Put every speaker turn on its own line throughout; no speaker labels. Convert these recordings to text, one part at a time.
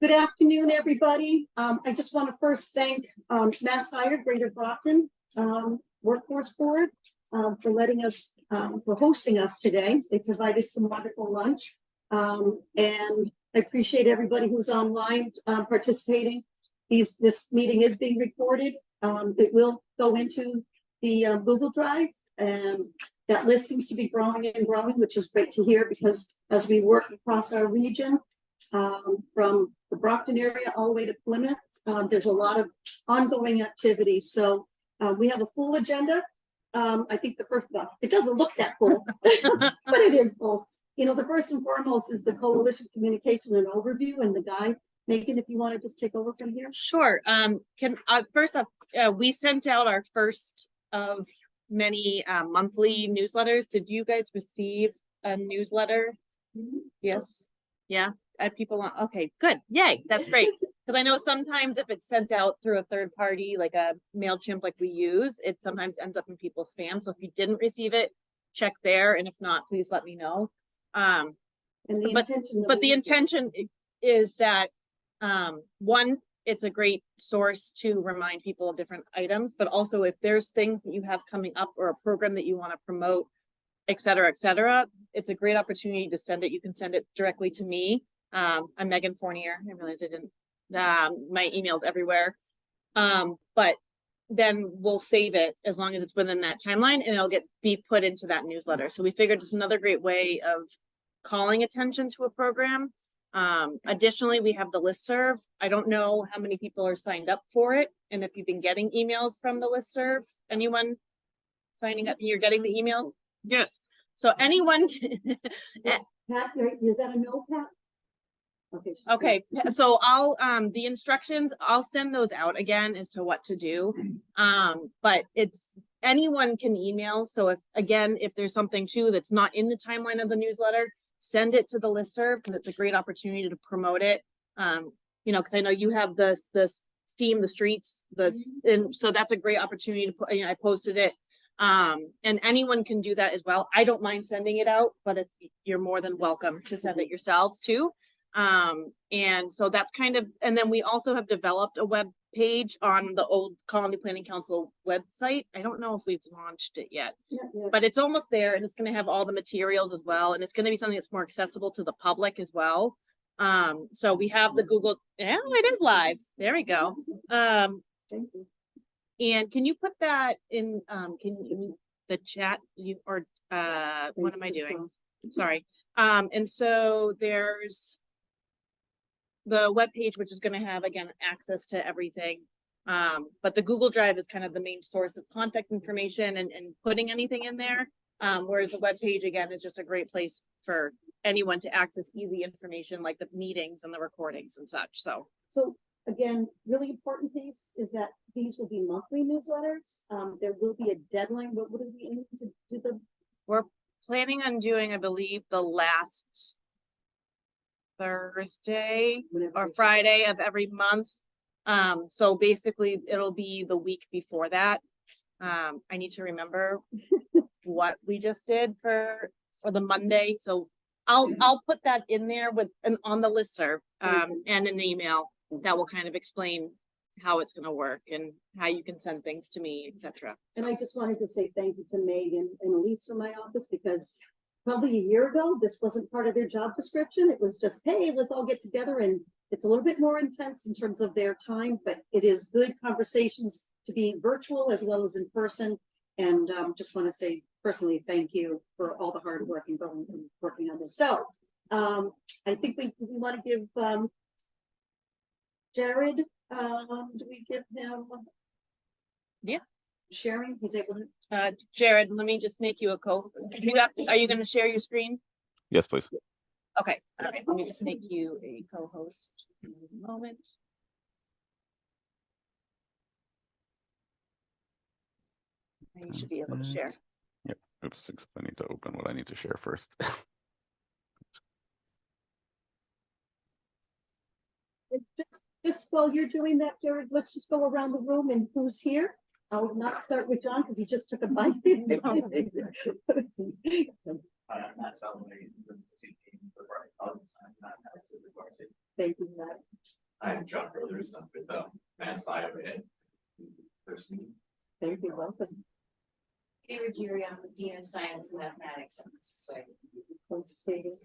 Good afternoon, everybody. I just want to first thank Mass Hire Greater Brockton Workforce Board for letting us, for hosting us today. They provided some wonderful lunch. And I appreciate everybody who's online participating. This meeting is being recorded. It will go into the Google Drive, and that list seems to be growing and growing, which is great to hear, because as we work across our region, from the Brockton area all the way to Plymouth, there's a lot of ongoing activity. So we have a full agenda. I think the first, well, it doesn't look that full, but it is full. You know, the first and foremost is the coalition communication and overview and the guide. Megan, if you want to just take over from here.
Sure. First off, we sent out our first of many monthly newsletters. Did you guys receive a newsletter?
Mm-hmm.
Yes. Yeah. People want, okay, good. Yay. That's great. Because I know sometimes if it's sent out through a third party, like a MailChimp like we use, it sometimes ends up in people's spam. So if you didn't receive it, check there. And if not, please let me know.
And
the intention is that one, it's a great source to remind people of different items, but also if there's things that you have coming up or a program that you want to promote, et cetera, it's a great opportunity to send it. You can send it directly to me. I'm Megan Fournier. I realized I didn't, my email's everywhere. But then we'll save it as long as it's within that timeline, and it'll be put into that newsletter. So we figured it's another great way of calling attention to a program. Additionally, we have the listserv. I don't know how many people are signed up for it, and if you've been getting emails from the listserv. Anyone signing up? You're getting the email? Yes. So anyone can.
Pat, is that a no, Pat?
Okay, so I'll the instructions, I'll send those out again as to what to do. But it's anyone can email. So if there's something too that's not in the timeline of the newsletter, send it to the listserv, because it's a great opportunity to promote it. You know, because I know you have the Steam the Streets, and so that's a great opportunity to put, you know, I posted it. And anyone can do that as well. I don't mind sending it out, but you're more than welcome to send it yourselves too. And so that's kind of, and then we also have developed a web page on the old Colony Planning Council website. I don't know if we've launched it yet, but it's almost there, and it's going to have all the materials as well. And it's going to be something that's more accessible to the public as well. So we have the Google, yeah, it is live. There we go.
Thank you.
And can you put that in, the chat, what am I doing? Sorry. And so there's the webpage, which is going to have, again, access to everything. But the Google Drive is kind of the main source of contact information and putting anything in there. Whereas the webpage, again, is just a great place for anyone to access easy information like the meetings and the recordings and such. So
again, really important piece is that these will be monthly newsletters. There will be a deadline. What do we aim to do?
We're planning on doing, I believe, the last Thursday or Friday of every month. So basically it'll be the week before that. I need to remember what we just did for the Monday. So I'll put that in there on the listserv and an email that will kind of explain how it's going to work and how you can send things to me, etc.
And I just wanted to say thank you to Megan and Elise from my office, because probably a year ago, this wasn't part of their job description. It was just, hey, let's all get together. And it's a little bit more intense in terms of their time, but it is good conversations to be virtual as well as in person. And just want to say personally, thank you for all the hard work and working on this. So I think we want to give Jared, do we give him?
Yeah.
Sharing, he's able to.
Jared, let me just make you a are you going to share your screen?
Yes, please.
Okay. All right. Let me just make you a co-host in a moment. You should be able to share.
Yep. Oops. I need to open what I need to share first.
Just while you're doing that, Jared, let's just go around the room and who's here. I'll not start with John because he just took a bite. Thank you, Matt.
I'm John Brothers, I'm with Mass Bio Ed. First meeting.
Thank you, welcome.
Hey, Ruggieri, I'm the Dean of Science and Mathematics at Mississippi.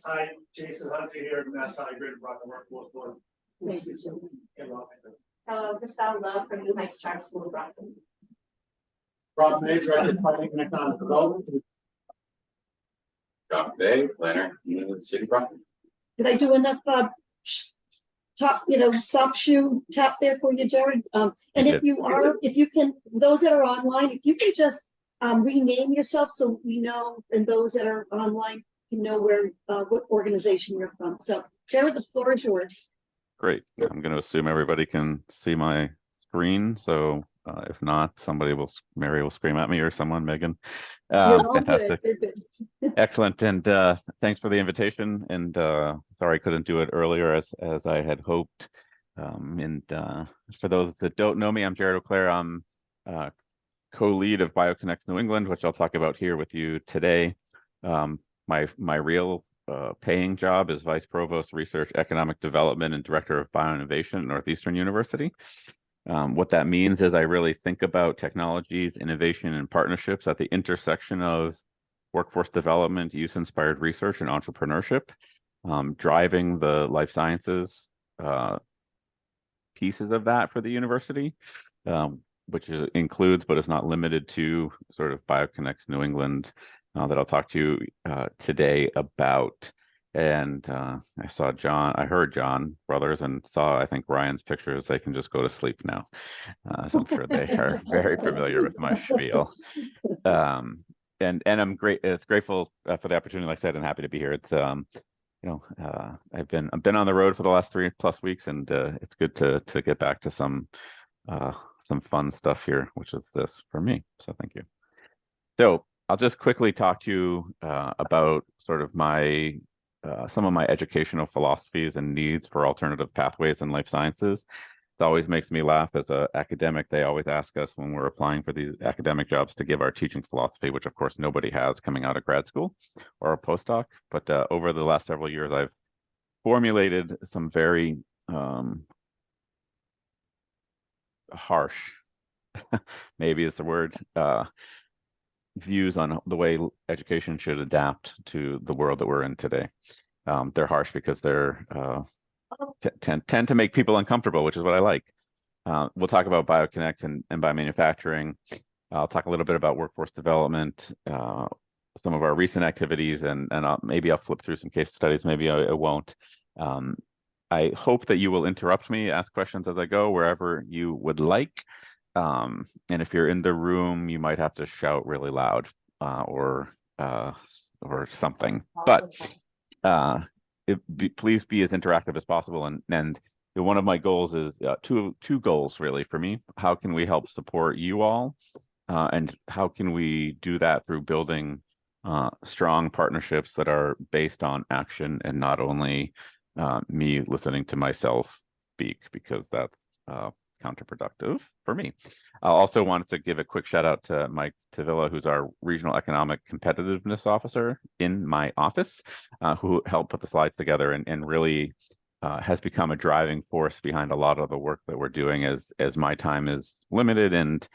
Hi, Jason Hunter here, Mass High Greater Brockton Workforce Board.
Thank you.
Hello, Christelle Love from New Heights Charter School of Brockton.
Rob May, Director of Planning and Economic Development.
John Bay, planner, City of Brockton.
Did I do enough, top, soft shoe tap there for you, Jared? And if you are, if you can, those that are online, if you can just rename yourself so we know, and those that are online can know where, what organization you're from. So Jared, the floor is yours.
Great. I'm going to assume everybody can see my screen. So if not, Mary will scream at me or someone, Megan.
You're all
Fantastic.
good. You're good.
Excellent. And thanks for the invitation. And sorry I couldn't do it earlier as I had hoped. For those that don't know me, I'm Jared O'Clair. I'm co-lead of BioConnects New England, which I'll talk about here with you today. My real paying job is Vice Provost Research, Economic Development, and Director of Bioinnovation at Northeastern University. What that means is I really think about technologies, innovation, and partnerships at the intersection of workforce development, use-inspired research, and entrepreneurship, driving the life sciences pieces of that for the university, which includes but is not limited to sort of BioConnects New England that I'll talk to you today about. And I heard John Brothers and saw, I think, Ryan's pictures. They can just go to sleep now. So I'm sure they are very familiar with my spiel. And I'm grateful for the opportunity, like I said, and happy to be here. It's I've been on the road for the last 3+ weeks, and it's good to get back to some fun stuff here, which is this for me. So thank you. So I'll just quickly talk to you about sort of some of my educational philosophies and needs for alternative pathways in life sciences. It always makes me laugh as an academic. They always ask us when we're applying for these academic jobs to give our teaching philosophy, which of course nobody has coming out of grad school or a postdoc. But over the last several years, I've formulated some very harsh, maybe is the word, views on the way education should adapt to the world that we're in today. They're harsh because they're tend to make people uncomfortable, which is what I like. We'll talk about BioConnects and biomanufacturing. I'll talk a little bit about workforce development, some of our recent activities, and maybe I'll flip through some case studies. Maybe I won't. I hope that you will interrupt me, ask questions as I go, wherever you would like. And if you're in the room, you might have to shout really loud or something. But please be as interactive as possible. And one of my goals is two goals really for me. How can we help support you all? And how can we do that through building strong partnerships that are based on action and not only me listening to myself speak, because that's counterproductive for me. I also wanted to give a quick shout out to Mike Tavilla, who's our Regional Economic Competitiveness Officer in my office, who helped put the slides together and really has become a driving force behind a lot of the work that we're doing as my time is limited and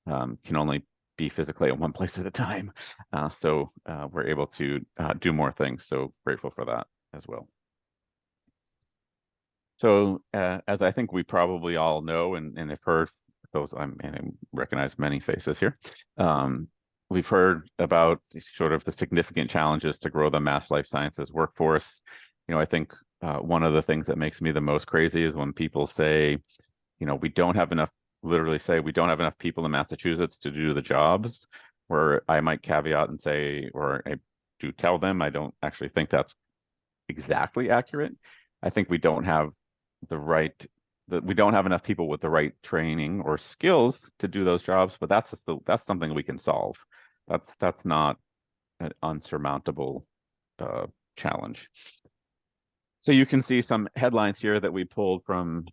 can only be physically in one place at a time. So we're able to do more things. So grateful for that as well. So as I think we probably all know and have heard, those I recognize many faces here. We've heard about sort of the significant challenges to grow the mass life sciences workforce. I think one of the things that makes me the most crazy is when people say, we don't have enough, literally say we don't have enough people in Massachusetts to do the jobs, where I might caveat and say, or I do tell them, I don't actually think that's exactly accurate. I think we don't have we don't have enough people with the right training or skills to do those jobs, but that's something we can solve. That's not an unsurmountable challenge. So you can see some headlines here that we pulled from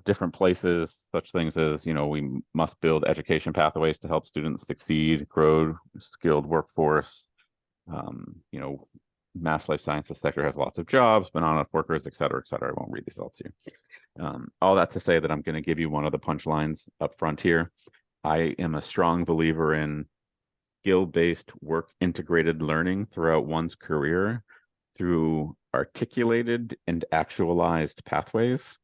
different places, such things as, we must build education pathways to help students succeed, grow skilled workforce. Mass life sciences sector has lots of jobs, but not enough workers, et cetera, et cetera. I won't read these all to you. All that to say that I'm going to give you one of the punchlines up front here. I am a strong believer in skill-based work integrated learning throughout one's career through articulated and actualized pathways.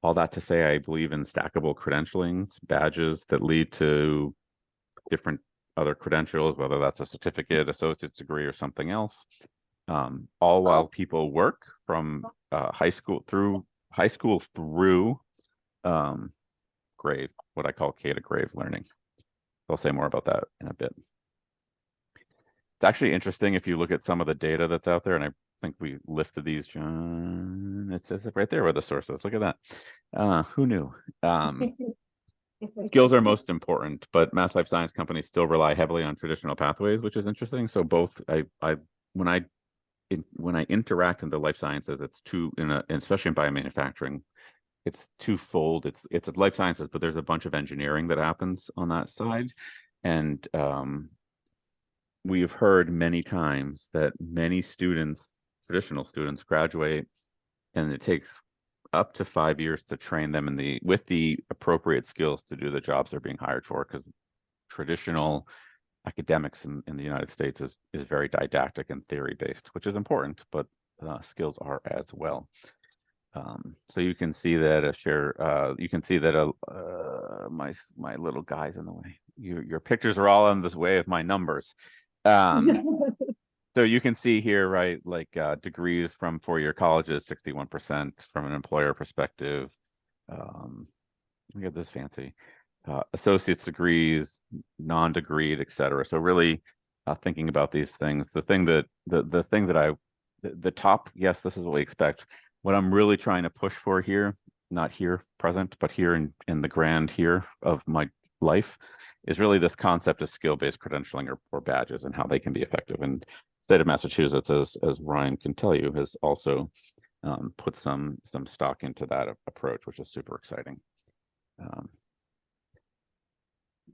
All that to say, I believe in stackable credentialing, badges that lead to different other credentials, whether that's a certificate, associate's degree, or something else. All while people work from high school through grave, what I call K to grave learning. I'll say more about that in a bit. It's actually interesting if you look at some of the data that's out there, and I think we lifted these, John. It says it right there where the source is. Look at that. Who knew? Skills are most important, but mass life science companies still rely heavily on traditional pathways, which is interesting. So both, when I interact in the life sciences, it's especially in biomanufacturing, it's twofold. It's life sciences, but there's a bunch of engineering that happens on that side, and we've heard many times that many students, traditional students, graduate, and it takes up to 5 years to train them with the appropriate skills to do the jobs they're being hired for, because traditional academics in the United States is very didactic and theory based, which is important, but skills are as well. So you can see that you can see that my little guy's in the way. Your pictures are all in this way of my numbers. So you can see here, right, like degrees from four-year colleges, 61% from an employer perspective. We have this fancy associate's degrees, non-degreed, et cetera. So really thinking about these things, the thing that the top, yes, this is what we expect. What I'm really trying to push for here, not here present, but here in the grand here of my life, is really this concept of skill-based credentialing or badges and how they can be effective. And the state of Massachusetts, as Ryan can tell you, has also put some stock into that approach, which is super exciting.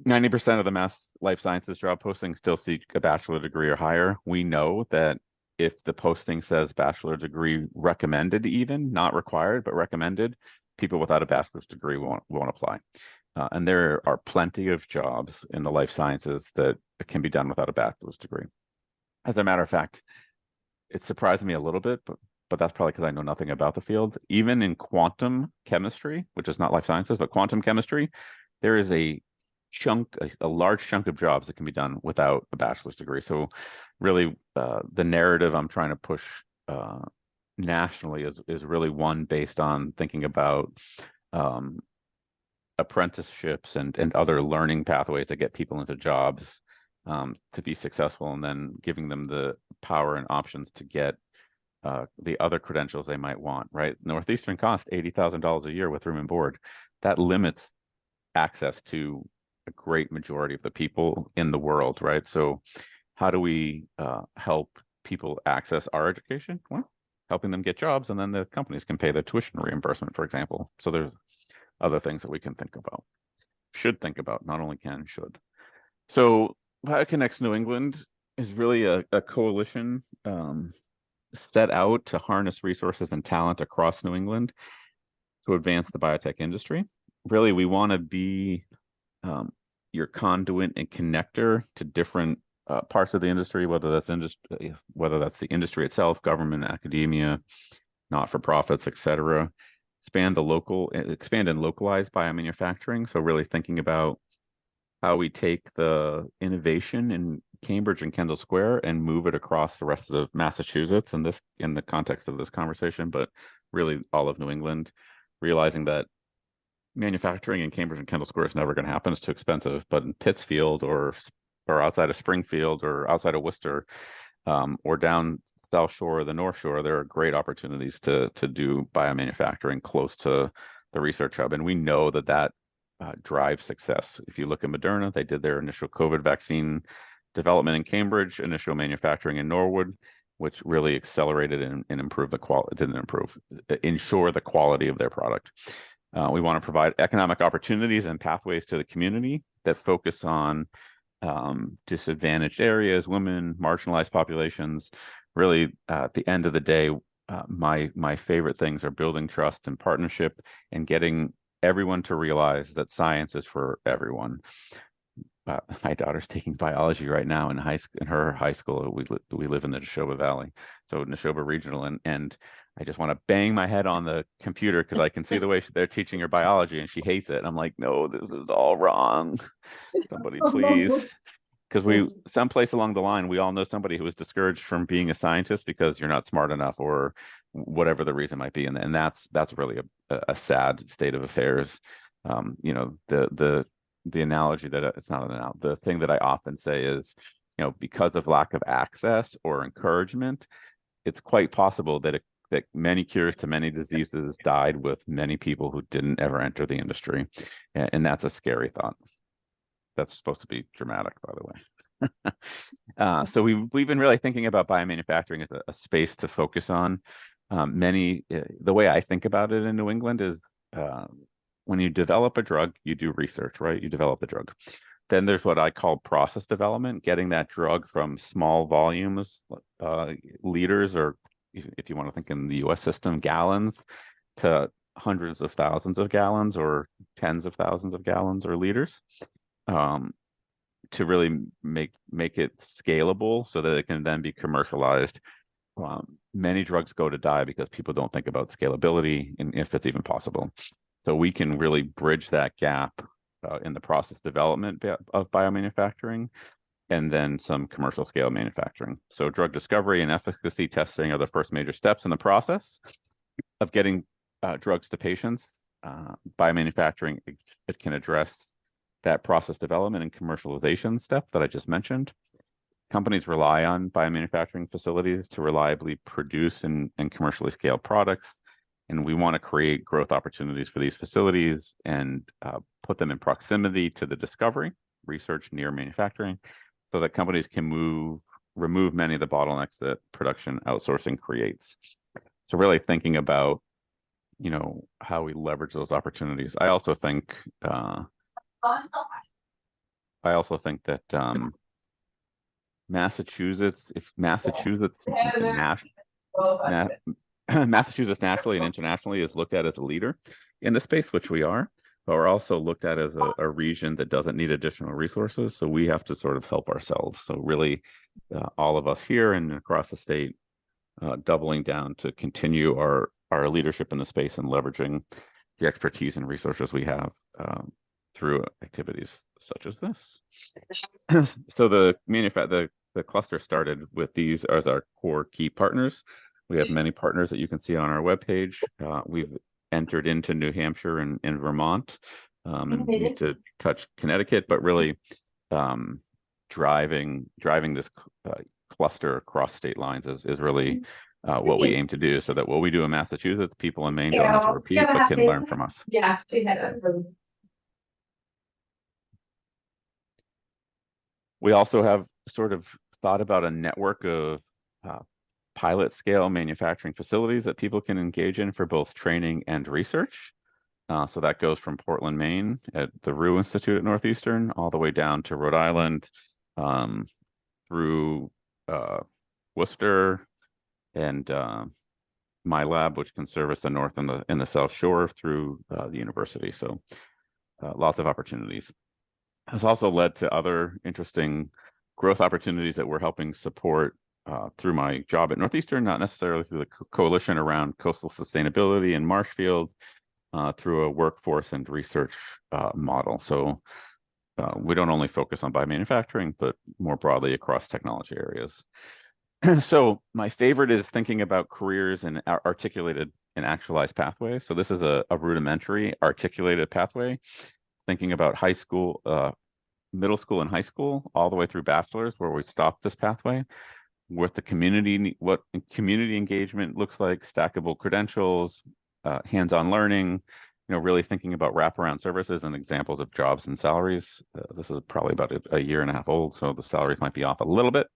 90% of the mass life sciences job postings still seek a bachelor degree or higher. We know that if the posting says bachelor degree recommended, even not required, but recommended, people without a bachelor's degree won't apply. And there are plenty of jobs in the life sciences that can be done without a bachelor's degree. As a matter of fact, it surprised me a little bit, but that's probably because I know nothing about the field. Even in quantum chemistry, which is not life sciences, but quantum chemistry, there is a large chunk of jobs that can be done without a bachelor's degree. So really the narrative I'm trying to push nationally is really one based on thinking about apprenticeships and other learning pathways that get people into jobs to be successful, and then giving them the power and options to get the other credentials they might want, right? Northeastern costs $80,000 a year with room and board. That limits access to a great majority of the people in the world, right? So how do we help people access our education? Well, helping them get jobs, and then the companies can pay the tuition reimbursement, for example. So there's other things that we can think about, should think about, not only can, should. So BioConnex New England is really a coalition set out to harness resources and talent across New England to advance the biotech industry. Really, we want to be your conduit and connector to different parts of the industry, whether that's the industry itself, government, academia, not-for-profits, et cetera. Expand and localize biomanufacturing. So really thinking about how we take the innovation in Cambridge and Kendall Square and move it across the rest of Massachusetts, and this in the context of this conversation, but really all of New England, realizing that manufacturing in Cambridge and Kendall Square is never going to happen. It's too expensive. But in Pittsfield or outside of Springfield or outside of Worcester or down South Shore or the North Shore, there are great opportunities to do biomanufacturing close to the research hub. And we know that drives success. If you look at Moderna, they did their initial COVID vaccine development in Cambridge, initial manufacturing in Norwood, which really accelerated and improved the quality, ensure the quality of their product. We want to provide economic opportunities and pathways to the community that focus on disadvantaged areas, women, marginalized populations. Really, at the end of the day, my favorite things are building trust and partnership and getting everyone to realize that science is for everyone. My daughter's taking biology right now in her high school. We live in the Neshoba Valley, so Neshoba Regional, and I just want to bang my head on the computer because I can see the way they're teaching her biology and she hates it. And I'm like, no, this is all wrong. Somebody please. Because someplace along the line, we all know somebody who was discouraged from being a scientist because you're not smart enough or whatever the reason might be. And that's really a sad state of affairs. You know, the analogy that it's not an analogy, the thing that I often say is, you know, because of lack of access or encouragement, it's quite possible that many cures to many diseases died with many people who didn't ever enter the industry. And that's a scary thought. That's supposed to be dramatic, by the way. So we've been really thinking about biomanufacturing as a space to focus on. The way I think about it in New England is when you develop a drug, you do research, right? You develop the drug. Then there's what I call process development, getting that drug from small volumes, liters, or if you want to think in the US system, gallons, to hundreds of thousands of gallons or tens of thousands of gallons or liters. To really make it scalable so that it can then be commercialized. Many drugs go to die because people don't think about scalability and if it's even possible. So we can really bridge that gap in the process development of biomanufacturing and then some commercial scale manufacturing. So drug discovery and efficacy testing are the first major steps in the process of getting drugs to patients. Biomanufacturing, it can address that process development and commercialization step that I just mentioned. Companies rely on biomanufacturing facilities to reliably produce and commercially scale products. And we want to create growth opportunities for these facilities and put them in proximity to the discovery, research near manufacturing, so that companies can remove many of the bottlenecks that production outsourcing creates. So really thinking about, you know, how we leverage those opportunities. I also think that Massachusetts nationally and internationally is looked at as a leader in the space, which we are, but we're also looked at as a region that doesn't need additional resources. So we have to sort of help ourselves. So really, all of us here and across the state, doubling down to continue our leadership in the space and leveraging the expertise and resources we have through activities such as this. So the cluster started with these as our core key partners. We have many partners that you can see on our webpage. We've entered into New Hampshire and Vermont, and need to touch Connecticut, but really driving this cluster across state lines is really what we aim to do, so that what we do in Massachusetts, people in Maine don't have to repeat, but can learn from us.
Yeah.
We also have sort of thought about a network of pilot scale manufacturing facilities that people can engage in for both training and research. So that goes from Portland, Maine at the Roux Institute at Northeastern, all the way down to Rhode Island, through Worcester and my lab, which can service the North and the South Shore through the university. So lots of opportunities. Has also led to other interesting growth opportunities that we're helping support through my job at Northeastern, not necessarily through the coalition around coastal sustainability and Marshfield, through a workforce and research model. So we don't only focus on biomanufacturing, but more broadly across technology areas. So my favorite is thinking about careers and articulated and actualized pathways. So this is a rudimentary articulated pathway, thinking about high school, middle school and high school, all the way through bachelor's, where we stop this pathway with the community, what community engagement looks like, stackable credentials, hands-on learning, you know, really thinking about wraparound services and examples of jobs and salaries. This is probably about a year and a half old, so the salaries might be off a little bit,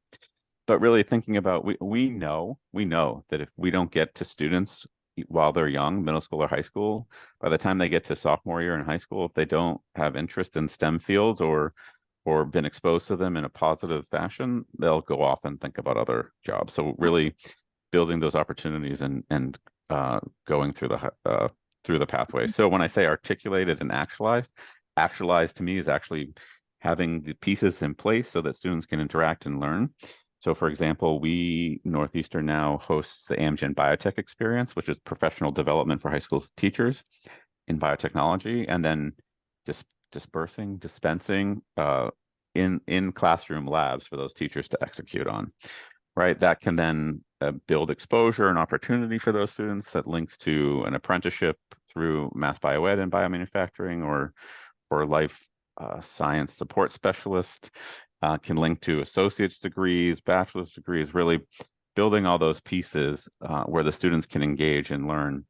but really thinking about, we know that if we don't get to students while they're young, middle school or high school, by the time they get to sophomore year in high school, if they don't have interest in STEM fields or been exposed to them in a positive fashion, they'll go off and think about other jobs. So really building those opportunities and going through the pathway. So when I say articulated and actualized to me is actually having the pieces in place so that students can interact and learn. So for example, Northeastern now hosts the Amgen Biotech Experience, which is professional development for high school teachers in biotechnology, and then dispensing in classroom labs for those teachers to execute on, right? That can then build exposure and opportunity for those students that links to an apprenticeship through Mass Bioed and biomanufacturing or life science support specialist, can link to associate's degrees, bachelor's degrees, really building all those pieces where the students can engage and learn.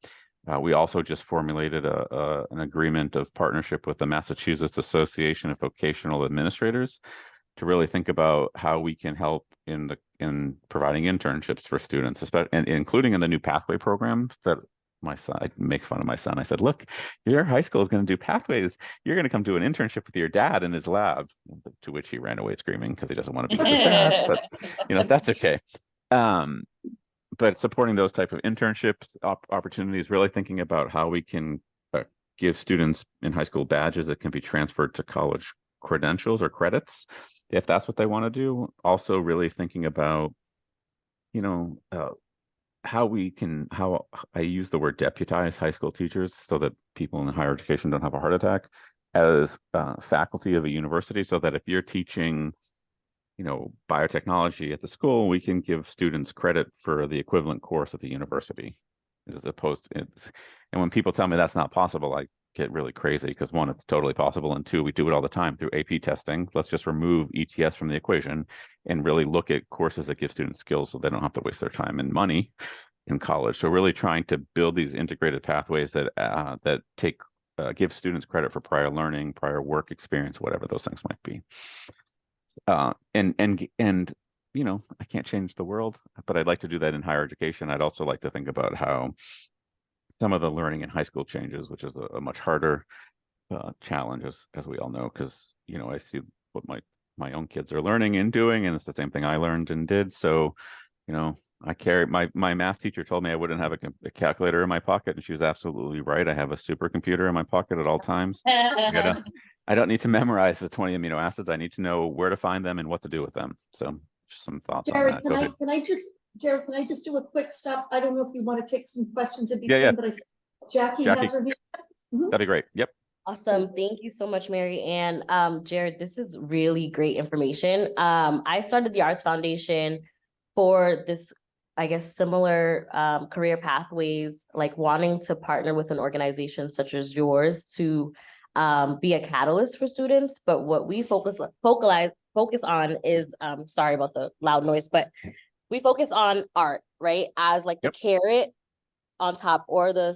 We also just formulated an agreement of partnership with the Massachusetts Association of Vocational Administrators to really think about how we can help in providing internships for students, especially and including in the new pathway programs that my son, I make fun of my son. I said, look, your high school is going to do pathways. You're going to come do an internship with your dad in his lab, to which he ran away screaming because he doesn't want to be with his dad, but that's okay. But supporting those type of internships opportunities, really thinking about how we can give students in high school badges that can be transferred to college credentials or credits, if that's what they want to do. Also really thinking about, how I use the word deputize high school teachers so that people in higher education don't have a heart attack as faculty of a university, so that if you're teaching biotechnology at the school, we can give students credit for the equivalent course at the university, as opposed to and when people tell me that's not possible, I get really crazy, because one, it's totally possible, and two, we do it all the time through AP testing. Let's just remove ETS from the equation and really look at courses that give students skills so they don't have to waste their time and money in college. So really trying to build these integrated pathways that give students credit for prior learning, prior work experience, whatever those things might be. And I can't change the world, but I'd like to do that in higher education. I'd also like to think about how some of the learning in high school changes, which is a much harder challenge, as we all know, because I see what my own kids are learning and doing, and it's the same thing I learned and did. So I carry my math teacher told me I wouldn't have a calculator in my pocket, and she was absolutely right. I have a supercomputer in my pocket at all times. I don't need to memorize the 20 amino acids. I need to know where to find them and what to do with them. So just some thoughts
Jared,
on that.
Jared, can I just do a quick stop? I don't know if you want to take some questions in between,
Yeah.
but Jackie has her hand.
That'd be great. Yep.
Awesome. Thank you so much, Mary. And Jared, this is really great information. I started the Arts Foundation for this, I guess, similar career pathways, like wanting to partner with an organization such as yours to be a catalyst for students. But what we focus on is, sorry about the loud noise, but we focus on art, right? As like the carrot on top, or the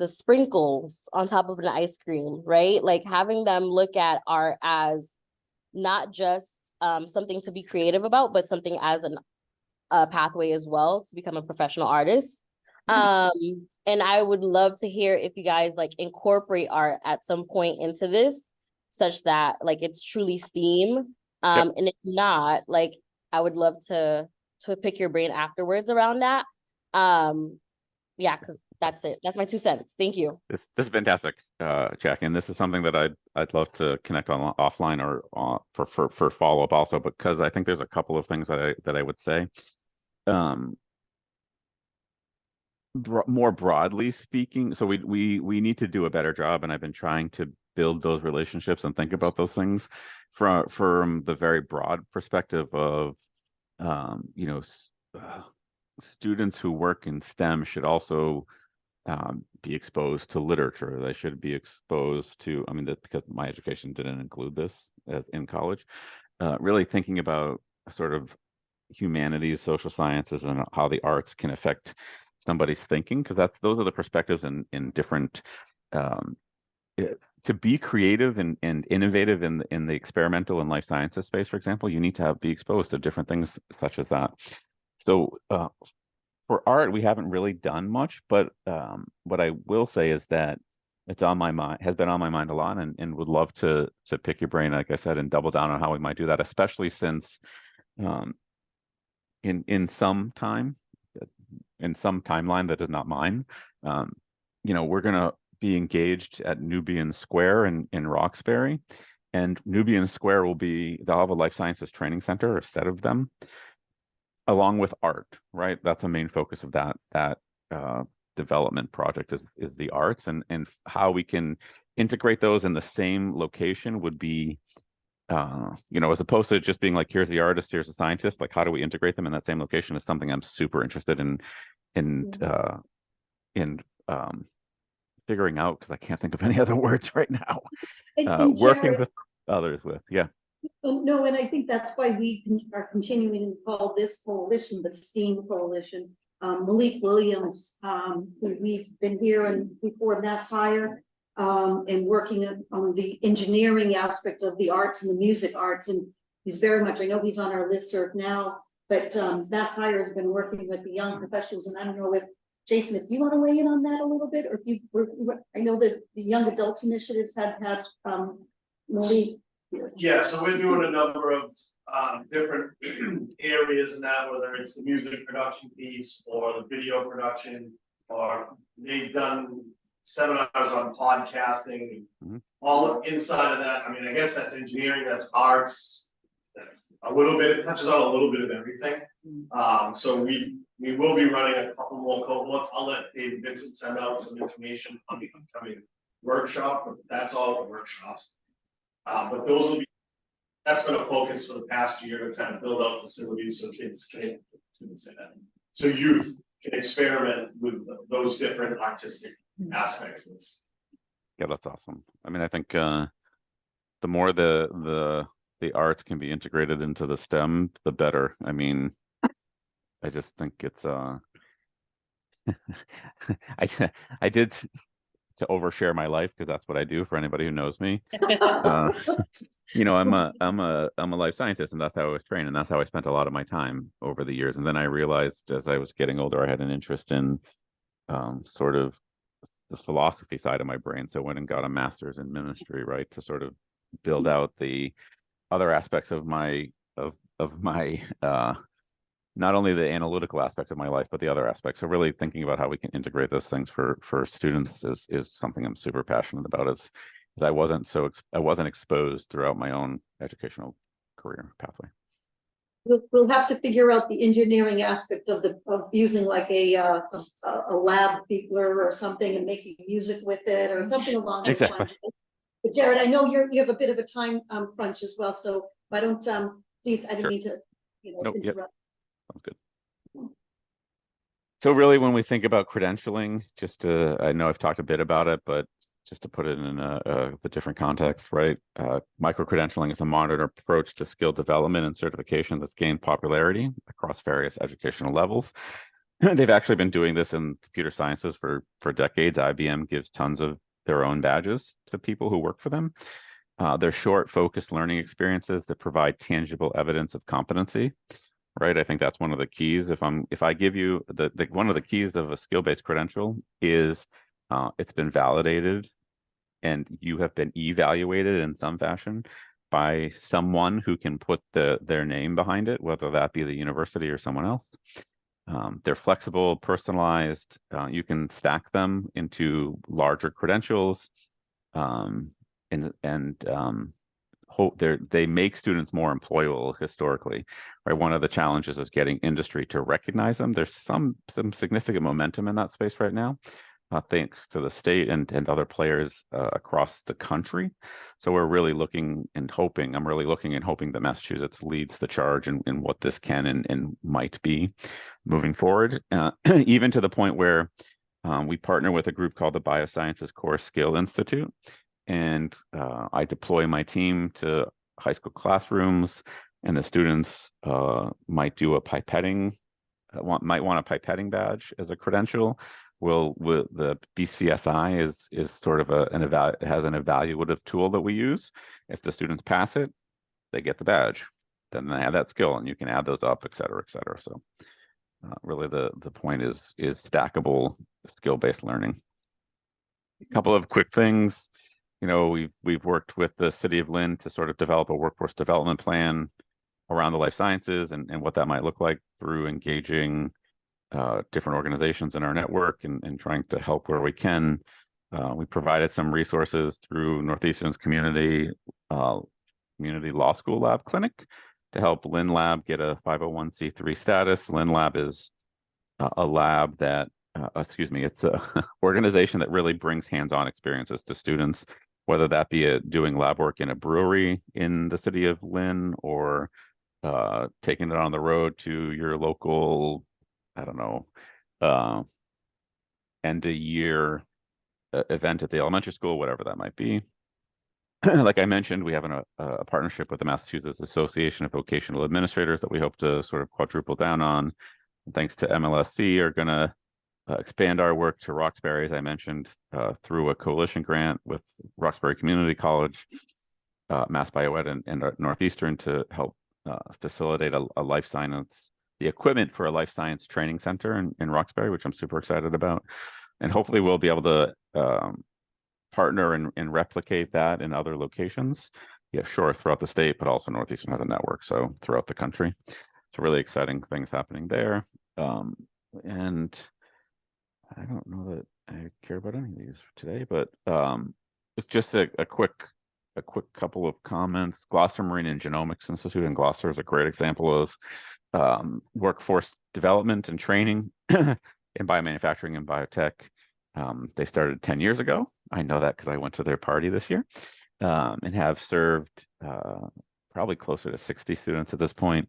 sprinkles on top of an ice cream, right? Like having them look at art as not just something to be creative about, but something as a pathway as well to become a professional artist. And I would love to hear if you guys like incorporate art at some point into this, such that like it's truly STEAM. And if not, like I would love to pick your brain afterwards around that. Because that's it. That's my 2 cents. Thank you.
This is fantastic, Jackie, and this is something that I'd love to connect on offline or for follow up also, because I think there's a couple of things that I would say. More broadly speaking, so we need to do a better job, and I've been trying to build those relationships and think about those things from the very broad perspective of students who work in STEM should also be exposed to literature. They should be exposed to, because my education didn't include this as in college, really thinking about sort of humanities, social sciences, and how the arts can affect somebody's thinking, because those are the perspectives in different to be creative and innovative in the experimental and life sciences space, for example, you need to be exposed to different things such as that. So for art, we haven't really done much, but what I will say is that it's on my mind, has been on my mind a lot, and would love to pick your brain, like I said, and double down on how we might do that, especially since in some time, some timeline that is not mine. You know, we're gonna be engaged at Nubian Square in Roxbury, and Nubian Square will be, they'll have a life sciences training center, a set of them, along with art, right? That's a main focus of that development project is the arts, and how we can integrate those in the same location would be, you know, as opposed to just being like, here's the artist, here's the scientist, like how do we integrate them in that same location is something I'm super interested in figuring out, because I can't think of any other words right now.
And
Working
Jared,
with others with, yeah.
no, and I think that's why we are continuing to call this coalition the STEAM Coalition. Malik Williams, who we've been here and before Mass Hire, and working on the engineering aspect of the arts and the music arts. And he's very much, I know he's on our listserv now, but Mass Hire has been working with the young professionals. And I don't know if, Jason, if you want to weigh in on that a little bit, or if you, I know that the young adults initiatives had Malik.
Yeah, so we're doing a number of different areas in that, whether it's the music production piece or the video production, or they've done seminars on podcasting, all inside of that. I mean, I guess that's engineering, that's arts, that's a little bit, it touches on a little bit of everything. So we will be running a couple more cohorts. I'll let David Vincent send out some information on the upcoming workshop, but that's all the workshops. But those will be, that's been a focus for the past year to kind of build out facilities so kids can, say that. So youth can experiment with those different artistic aspects of this.
Yeah, that's awesome. I mean, I think the more the arts can be integrated into the STEM, the better. I mean, I just think it's I did to overshare my life, because that's what I do for anybody who knows me. You know, I'm a life scientist, and that's how I was trained, and that's how I spent a lot of my time over the years. And then I realized as I was getting older, I had an interest in sort of the philosophy side of my brain. So I went and got a master's in ministry, right, to sort of build out the other aspects of my not only the analytical aspects of my life, but the other aspects. So really thinking about how we can integrate those things for students is something I'm super passionate about. As I wasn't exposed throughout my own educational career pathway.
We'll have to figure out the engineering aspect of using like a lab beeper or something and making music with it or something along those lines. But Jared, I know you have a bit of a time crunch as well, so why don't please, I didn't mean to interrupt.
Yep. Sounds good. So really, when we think about credentialing, just to, I know I've talked a bit about it, but just to put it in the different context, right? Micro-credentialing is a modern approach to skill development and certification that's gained popularity across various educational levels. They've actually been doing this in computer sciences for decades. IBM gives tons of their own badges to people who work for them. They're short, focused learning experiences that provide tangible evidence of competency. Right, I think that's one of the keys. If I give you one of the keys of a skill-based credential is it's been validated and you have been evaluated in some fashion by someone who can put their name behind it, whether that be the university or someone else. They're flexible, personalized. You can stack them into larger credentials, they make students more employable historically, right? One of the challenges is getting industry to recognize them. There's some significant momentum in that space right now, thanks to the state and other players across the country. So we're really looking and hoping, that Massachusetts leads the charge in what this can and might be moving forward, even to the point where we partner with a group called the Biosciences Core Skill Institute. And I deploy my team to high school classrooms, and the students might do a pipetting, might want a pipetting badge as a credential. The BCSI is sort of has an evaluative tool that we use. If the students pass it, they get the badge. Then they have that skill, and you can add those up, et cetera, et cetera. So really the point is stackable skill-based learning. A couple of quick things. You know, we've worked with the City of Lynn to sort of develop a workforce development plan around the life sciences and what that might look like through engaging different organizations in our network and trying to help where we can. We provided some resources through Northeastern's community law school lab clinic to help Lynn Lab get a 501c3 status. Lynn Lab is a lab that, it's a organization that really brings hands-on experiences to students, whether that be doing lab work in a brewery in the city of Lynn or taking it on the road to your local, I don't know, end of year event at the elementary school, whatever that might be. Like I mentioned, we have a partnership with the Massachusetts Association of Vocational Administrators that we hope to sort of quadruple down on. And thanks to MLSC, are going to expand our work to Roxbury, as I mentioned, through a coalition grant with Roxbury Community College, Mass Bioed, and Northeastern to help facilitate a life science, the equipment for a life science training center in Roxbury, which I'm super excited about. And hopefully we'll be able to partner and replicate that in other locations. Yeah, sure, throughout the state, but also Northeastern has a network, so throughout the country. So really exciting things happening there. And I don't know that I care about any of these today, but it's just a quick couple of comments. Gloucester Marine and Genomics Institute in Gloucester is a great example of workforce development and training in biomanufacturing and biotech. They started 10 years ago. I know that because I went to their party this year, and have served probably closer to 60 students at this point.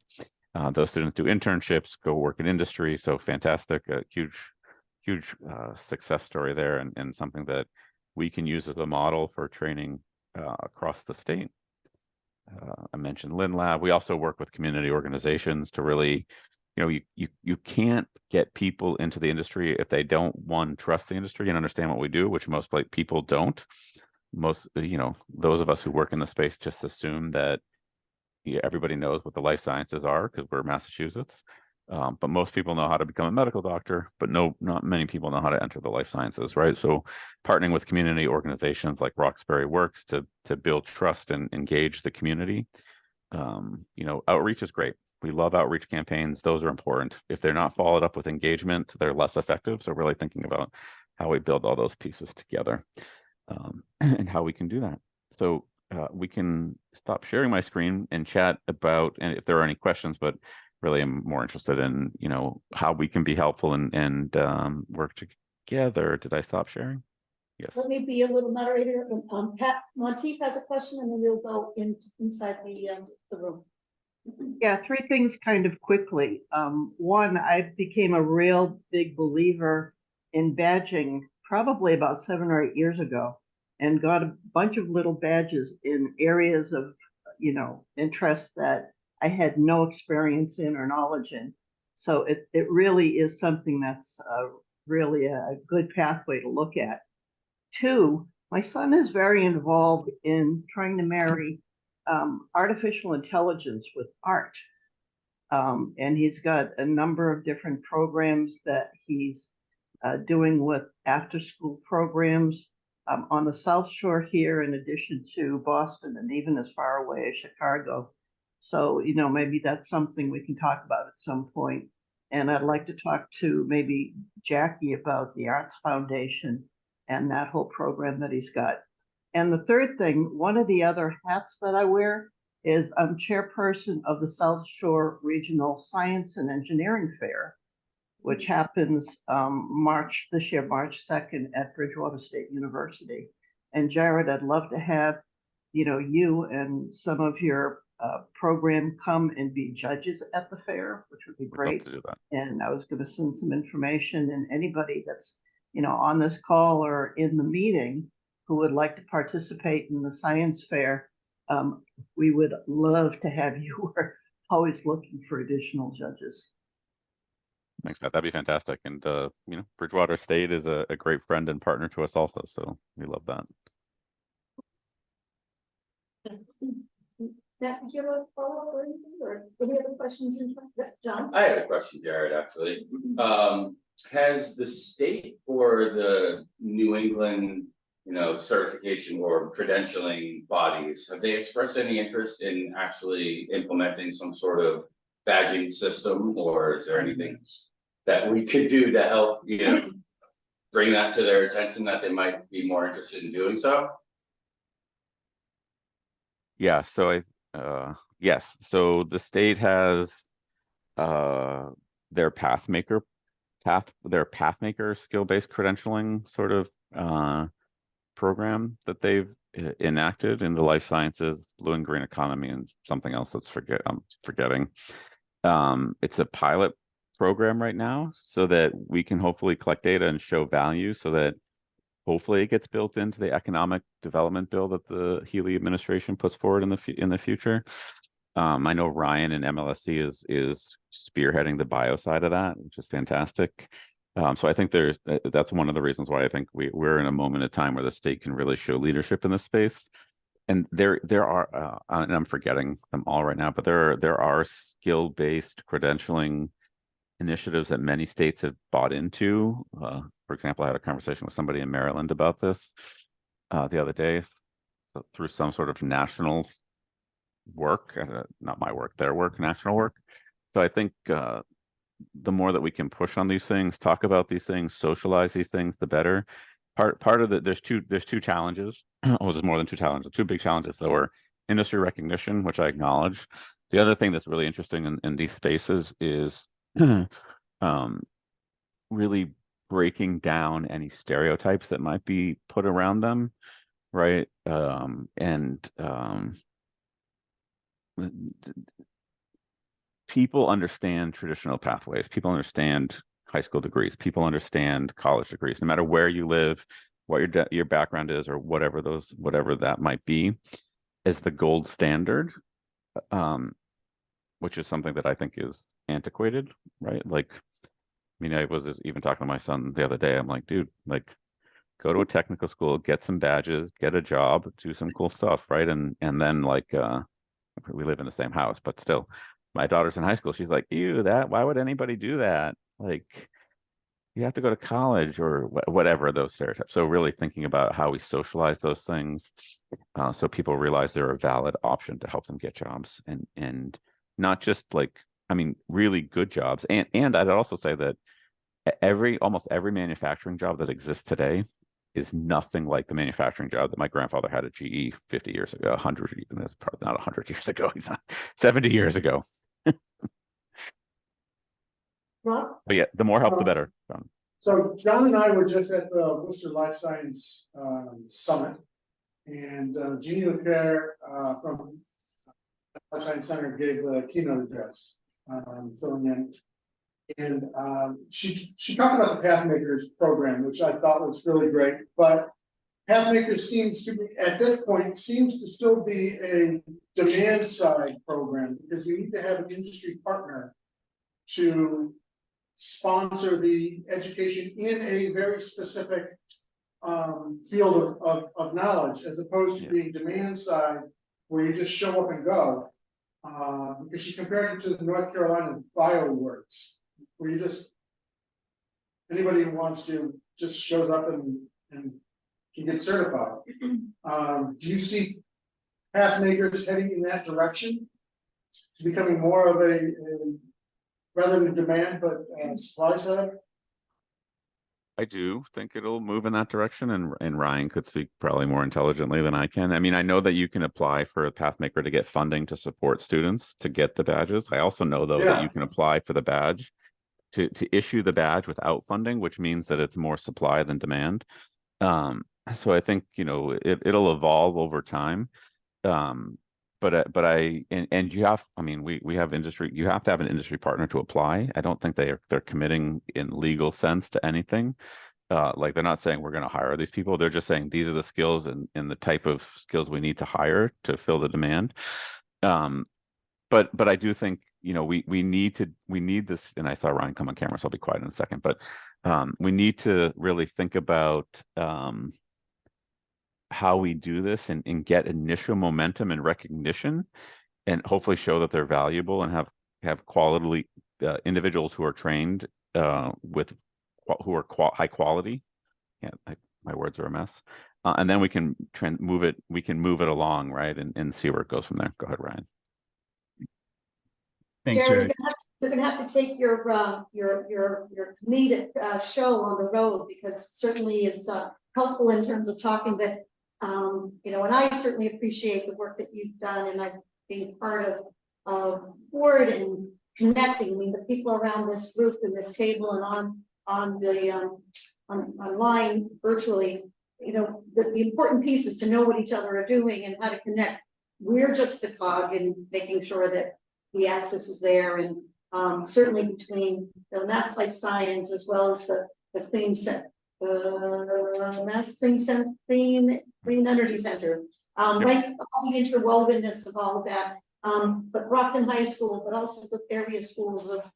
Those students do internships, go work in industry. So fantastic, a huge success story there, and something that we can use as a model for training across the state. I mentioned Lynn Lab. We also work with community organizations to really, you can't get people into the industry if they don't, one, trust the industry and understand what we do, which most people don't. Most, those of us who work in the space just assume that everybody knows what the life sciences are because we're Massachusetts. But most people know how to become a medical doctor, but not many people know how to enter the life sciences, right? So partnering with community organizations like Roxbury Works to build trust and engage the community. Outreach is great. We love outreach campaigns. Those are important. If they're not followed up with engagement, they're less effective. So really thinking about how we build all those pieces together, and how we can do that. So we can stop sharing my screen and chat about, and if there are any questions, but really I'm more interested in, how we can be helpful and work together. Did I stop sharing? Yes.
Let me be a little moderator. Pat Monteith has a question, and then we'll go inside the room.
Yeah, three things kind of quickly. One, I became a real big believer in badging probably about 7 or 8 years ago, and got a bunch of little badges in areas of, interest that I had no experience in or knowledge in. So it really is something that's really a good pathway to look at. 2, my son is very involved in trying to marry artificial intelligence with art. And he's got a number of different programs that he's doing with after-school programs on the South Shore here, in addition to Boston and even as far away as Chicago. So, maybe that's something we can talk about at some point. And I'd like to talk to maybe Jackie about the Arts Foundation and that whole program that he's got. And the third thing, one of the other hats that I wear is I'm chairperson of the South Shore Regional Science and Engineering Fair, which happens March 2nd at Bridgewater State University. And Jared, I'd love to have, you and some of your program come and be judges at the fair, which would be great.
Love to do that.
And I was going to send some information, and anybody that's, on this call or in the meeting who would like to participate in the science fair, we would love to have you. We're always looking for additional judges.
Thanks, Matt. That'd be fantastic. And, Bridgewater State is a great friend and partner to us also. So we love that.
Matt, did you have a follow-up or anything, or any other questions in John?
I had a question, Jared, actually. Has the state or the New England, certification or credentialing bodies, have they expressed any interest in actually implementing some sort of badging system, or is there anything that we could do to help, you know, bring that to their attention that they might be more interested in doing so?
Yeah, so yes, so the state has their pathmaker skill-based credentialing sort of program that they've enacted in the life sciences, blue and green economy, and something else I'm forgetting. It's a pilot program right now so that we can hopefully collect data and show value so that hopefully it gets built into the economic development bill that the Healy administration puts forward in the future. I know Ryan in MLSC is spearheading the bio side of that, which is fantastic. So I think that's one of the reasons why I think we're in a moment of time where the state can really show leadership in this space. And there are, and I'm forgetting them all right now, but there are skill-based credentialing initiatives that many states have bought into. For example, I had a conversation with somebody in Maryland about this the other day. So through some sort of national work, not my work, their work, national work. So I think the more that we can push on these things, talk about these things, socialize these things, the better. Part of there's two challenges. Oh, there's more than two challenges. Two big challenges that were industry recognition, which I acknowledge. The other thing that's really interesting in these spaces is really breaking down any stereotypes that might be put around them, right? People understand traditional pathways. People understand high school degrees. People understand college degrees, no matter where you live, what your background is, or whatever that might be, as the gold standard, which is something that I think is antiquated, right? Like, I mean, I was even talking to my son the other day. I'm like, dude, like, go to a technical school, get some badges, get a job, do some cool stuff, right? And then like we live in the same house, but still, my daughter's in high school. She's like, ew, why would anybody do that? Like, you have to go to college or whatever those stereotypes. So really thinking about how we socialize those things, so people realize they're a valid option to help them get jobs, and not just like, I mean, really good jobs. And I'd also say that almost every manufacturing job that exists today is nothing like the manufacturing job that my grandfather had at GE 50 years ago, 100, even that's probably not 100 years ago, he's not 70 years ago.
Rob?
But yeah, the more help, the better.
So John and I were just at the Worcester Life Science Summit. And Jeannie Leclerc from Life Science Center gave the keynote address, filling in. And she talked about the Pathmakers program, which I thought was really great. But Pathmakers seems to be, at this point, seems to still be a demand side program, because you need to have an industry partner to sponsor the education in a very specific field of knowledge, as opposed to being demand side where you just show up and go. Because she compared it to the North Carolina BioWorks, where you just, anybody who wants to just shows up and can get certified. Do you see Pathmakers heading in that direction to becoming more of a rather than demand, but supply side?
I do think it'll move in that direction, and Ryan could speak probably more intelligently than I can. I mean, I know that you can apply for a Pathmaker to get funding to support students to get the badges. I also know, though, that you can apply for the badge to issue the badge without funding, which means that it's more supply than demand. So I think, you know, it'll evolve over time. And you have, I mean, we have industry, you have to have an industry partner to apply. I don't think they're committing in legal sense to anything. Like, they're not saying we're going to hire these people. They're just saying these are the skills and the type of skills we need to hire to fill the demand. But I do think, you know, we need this, and I saw Ryan come on camera, so I'll be quiet in a second, but we need to really think about how we do this and get initial momentum and recognition, and hopefully show that they're valuable and have quality individuals who are trained who are high quality. Yeah, my words are a mess. And then we can move it along, right, and see where it goes from there. Go ahead, Ryan.
Thanks,
Jared,
Jared.
you're gonna have to take your comedic show on the road, because certainly is helpful in terms of talking, but you know, and I certainly appreciate the work that you've done, and I've been part of board and connecting. I mean, the people around this group and this table and on the online virtually, you know, the important piece is to know what each other are doing and how to connect. We're just the cog in making sure that the access is there, and certainly between the Mass Life Science as well as the Clean Set, Mass Clean Center, Green Energy Center, right, all the interwovenness of all of that. But Brockton High School, but also the area schools of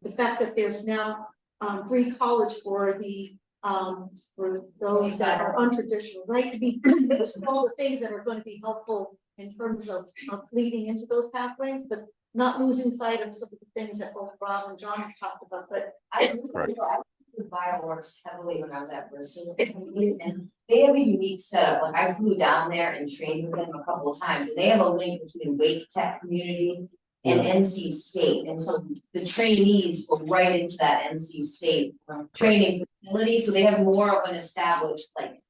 the fact that there's now free college for those that are untraditional, right? To be all the things that are going to be helpful in terms of leading into those pathways, but not losing sight of some of the things that both Rob and John have talked about. But
I with Bioworks heavily when I was at Bristol, and they have a unique setup. Like I flew down there and trained with them a couple of times, and they have a link between Wake Tech community and NC State, and so the trainees go right into that NC State training facility. So they have more of an established like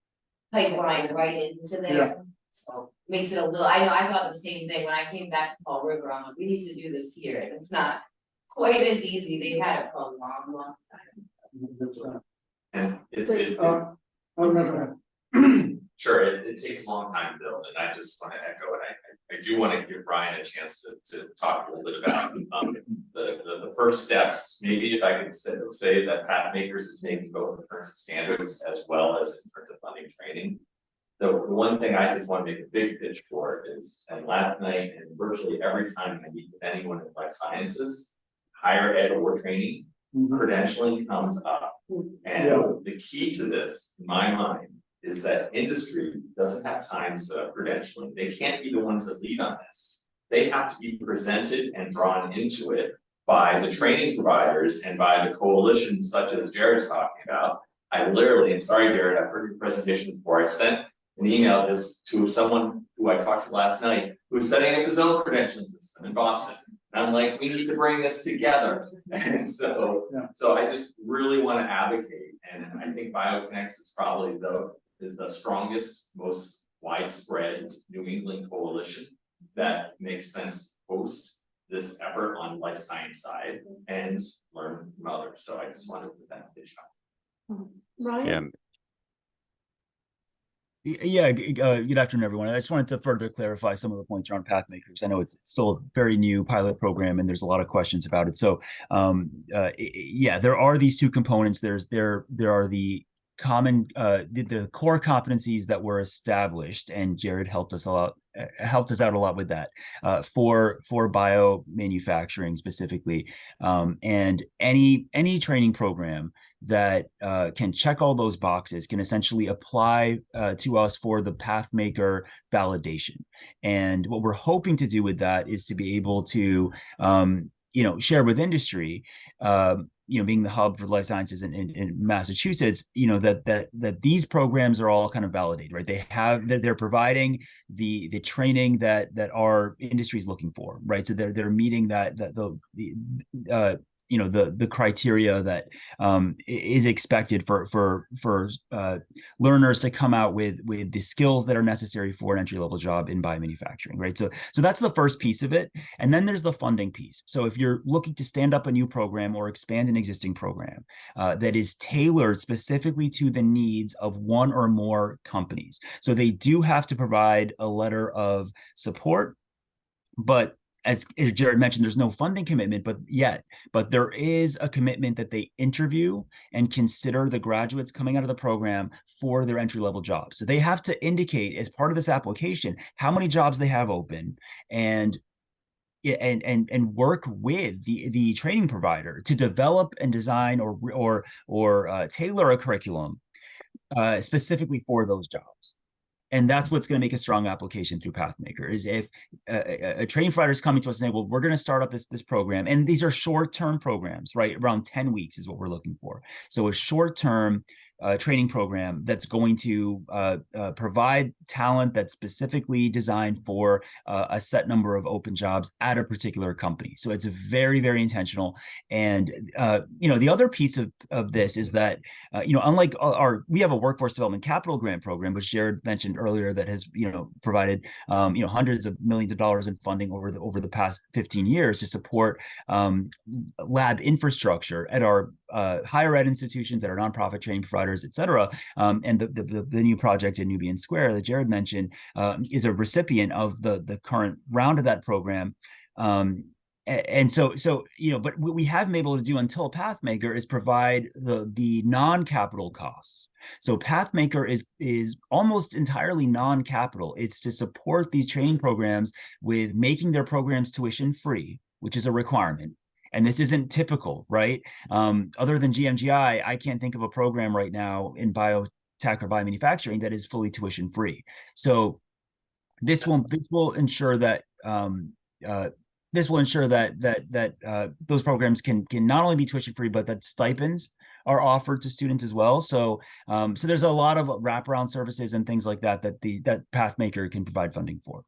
pipeline right into there. So makes it a little. I know I thought the same thing when I came back to Fall River. I'm like, we need to do this here, and it's not quite as easy. They've had it for a long time.
And sure, it takes a long time to build, and I just want to echo it. I do want to give Brian a chance to talk a little bit about the first steps. Maybe if I could say that Pathmakers is making both in terms of standards as well as in terms of funding training. The one thing I just want to make a big pitch for is, and last night and virtually every time I meet with anyone in life sciences, higher ed or training, credentialing comes up. And the key to this, in my mind, is that industry doesn't have time to set up credentialing. They can't be the ones that lead on this. They have to be presented and drawn into it by the training providers and by the coalitions such as Jared's talking about. I literally, and sorry Jared, I've heard your presentation before, I sent an email just to someone who I talked to last night who's setting up his own credentialing system in Boston. And I'm like, we need to bring this together. And so I just really want to advocate, and I think BioConnects is probably the strongest, most widespread New England coalition that makes sense to host this effort on life science side and learn from others. So I just wanted to put that in the shot.
Ryan?
Yeah, good afternoon, everyone. I just wanted to further clarify some of the points around Pathmakers. I know it's still a very new pilot program and there's a lot of questions about it. So yeah, there are these two components. There are the common the core competencies that were established, and Jared helped us out a lot with that for bio manufacturing specifically, and any training program that can check all those boxes can essentially apply to us for the Pathmaker validation. And what we're hoping to do with that is to be able to share with industry, being the hub for life sciences in Massachusetts, that these programs are all kind of validated, right? They're providing the training that our industry is looking for, right? So they're meeting the criteria that is expected for learners to come out with the skills that are necessary for an entry-level job in biomanufacturing, right? So that's the first piece of it. And then there's the funding piece. So if you're looking to stand up a new program or expand an existing program that is tailored specifically to the needs of one or more companies. So they do have to provide a letter of support, but as Jared mentioned, there's no funding commitment, but there is a commitment that they interview and consider the graduates coming out of the program for their entry-level jobs. So they have to indicate as part of this application how many jobs they have open, and work with the training provider to develop and design or tailor a curriculum specifically for those jobs. And that's what's going to make a strong application through Pathmaker, is if a training provider is coming to us and saying, well, we're going to start up this program. And these are short-term programs, right? Around 10 weeks is what we're looking for. So a short-term training program that's going to provide talent that's specifically designed for a set number of open jobs at a particular company. So it's very, very intentional. And the other piece of this is that unlike we have a workforce development capital grant program, which Jared mentioned earlier, that has provided hundreds of millions of dollars in funding over the past 15 years to support lab infrastructure at our higher ed institutions, at our nonprofit training providers, et cetera. And the new project in Nubian Square that Jared mentioned is a recipient of the current round of that program. And so but what we haven't been able to do until Pathmaker is provide the non-capital costs. So Pathmaker is almost entirely non-capital. It's to support these training programs with making their programs tuition free, which is a requirement. And this isn't typical, right? Other than GMGI, I can't think of a program right now in biotech or biomanufacturing that is fully tuition free. So this will ensure that those programs can not only be tuition free, but that stipends are offered to students as well. So there's a lot of wraparound services and things like that Pathmaker can provide funding for.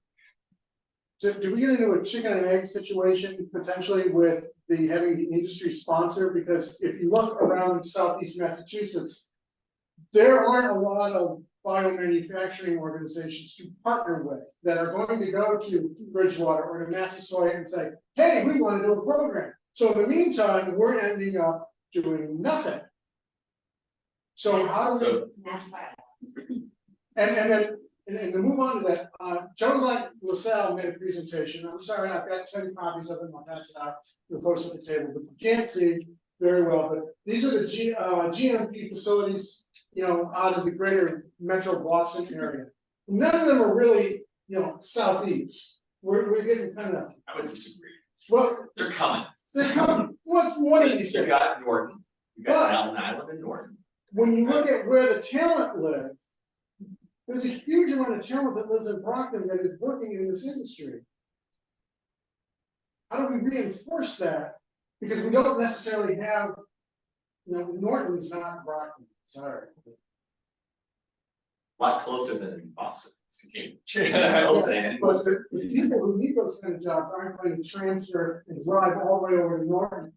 So do we get into a chicken and egg situation potentially with having the industry sponsor? Because if you look around Southeast Massachusetts, there aren't a lot of biomanufacturing organizations to partner with that are going to go to Bridgewater or to Massasoit and say, hey, we want to do a program. So in the meantime, we're ending up doing nothing. So how do we, and to move on to that, Jones LaSalle made a presentation. I'm sorry, I've got 10 copies of it, and I'll pass it out to the folks at the table, but you can't see very well, but these are the GMP facilities, out of the greater metro Boston area. None of them are really, southeast. We're getting kind of.
I would disagree.
Well,
They're coming.
What's one of these
You
things?
got Norton, you got Allen Island and Norton.
When you look at where the talent lives, there's a huge amount of talent that lives in Brockton that is working in this industry. How do we reinforce that? Because we don't necessarily have, Norton's not Brockton, sorry.
A lot closer than Boston. I will say.
But the people who need those kind of jobs aren't going to transfer and drive all the way over to Norton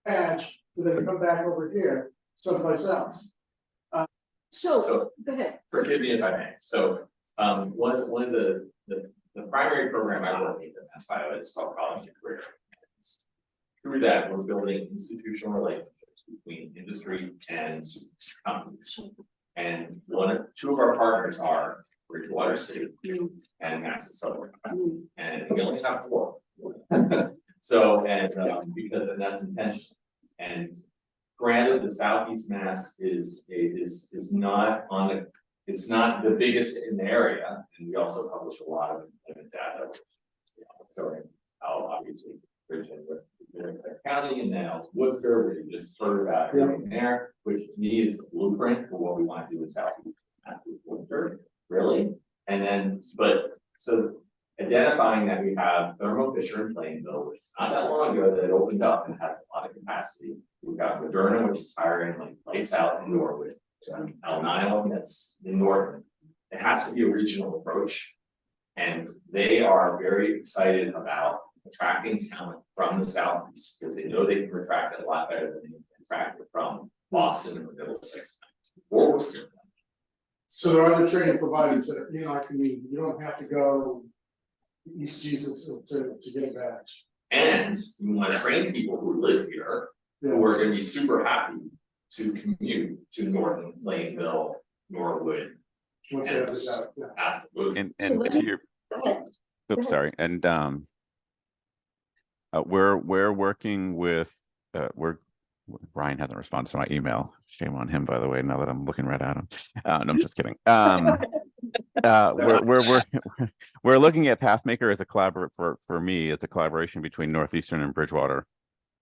Edge, so they can come back over here someplace else.
So, go ahead.
Forgive me if I may. So, one of the primary program I work with at MassBio is called College and Career. Through that, we're building institutional relationships between industry and companies. And two of our partners are Bridgewater State and Massasoit. And we only have 4. So, because that's intentional. And granted, the Southeast Mass is not it's not the biggest in the area, and we also publish a lot of data. Showing how obviously Bridgewater County and now Worcester, we just heard about everything there, which to me is a blueprint for what we want to do in Southeast Worcester, really. And then, so identifying that we have Thermo Fisher in Plainville, which is not that long ago that it opened up and has a lot of capacity. We've got Moderna, which is hiring lights out in Norwood, Allen Island, that's in Norton. It has to be a regional approach. And they are very excited about attracting talent from the Southeast because they know they can attract it a lot better than they can attract it from Boston or Middlesex or Worcester.
So there are other training providers that I can meet. You don't have to go East Jesus to get a badge.
And you want to train people who live here who are going to be super happy to commute to Norton, Plainville, Norwood.
Once
and,
and to your, oops, sorry, and we're working with Ryan hasn't responded to my email. Shame on him, by the way. Now that I'm looking right at him. No, I'm just kidding. We're looking at Pathmaker as a for me. It's a collaboration between Northeastern and Bridgewater